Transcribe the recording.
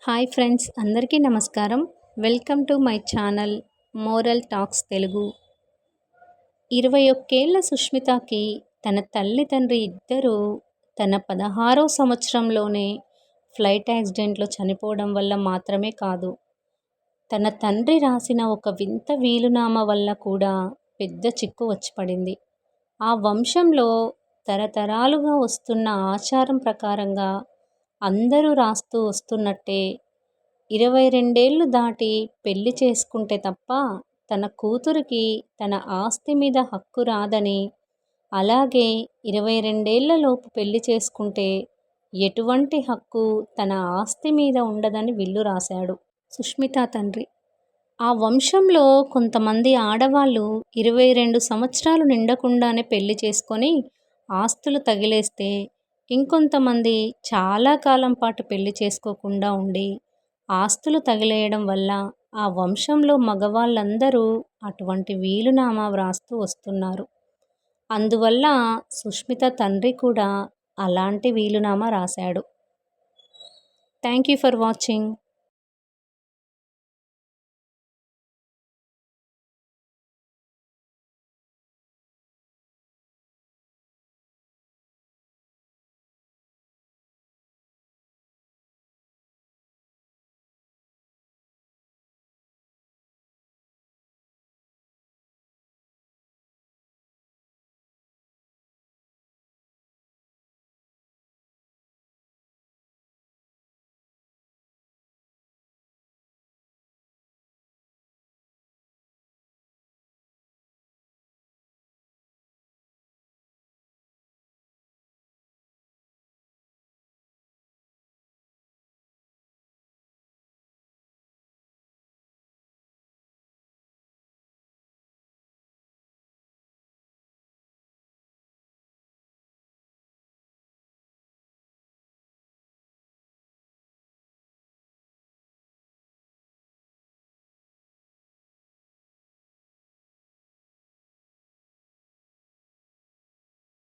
Hi friends, అందరికీ నమస్కారం. Welcome to my channel moral talks Telugu. 21 ఏళ్ల సుష్మితకి తన తల్లి తండ్రి ఇద్దరూ తన 16వ సంవత్సరంలోనే ఫ్లైట్ యాక్సిడెంట్లో చనిపోవడం వల్ల మాత్రమే కాదు, తన తండ్రి రాసిన ఒక వింత వీలునామా వల్ల కూడా పెద్ద చిక్కు వచ్చి పడింది. ఆ వంశంలో తరతరాలుగా వస్తున్న ఆచారం ప్రకారంగా అందరూ రాస్తూ వస్తున్నట్టే 22 ఏళ్లు దాటి పెళ్లి చేసుకుంటే తప్ప తన కూతురికి తన ఆస్తి మీద హక్కు రాదని, అలాగే 22 ఏళ్లలోపు పెళ్లి చేసుకుంటే ఎటువంటి హక్కు తన ఆస్తి మీద ఉండదని విల్లు రాశాడు సుష్మిత తండ్రి. ఆ వంశంలో కొంతమంది ఆడవాళ్ళు 22 సంవత్సరాలు నిండకుండానే పెళ్లి చేసుకొని ఆస్తులు తగిలేస్తే, ఇంకొంతమంది చాలా కాలం పాటు పెళ్లి చేసుకోకుండా ఉండి ఆస్తులు తగిలేయడం వల్ల ఆ వంశంలో మగవాళ్ళందరూ అటువంటి వీలునామా వ్రాస్తూ వస్తున్నారు. అందువల్ల సుష్మిత తండ్రి కూడా అలాంటి వీలునామా రాశాడు. Thank you for watching.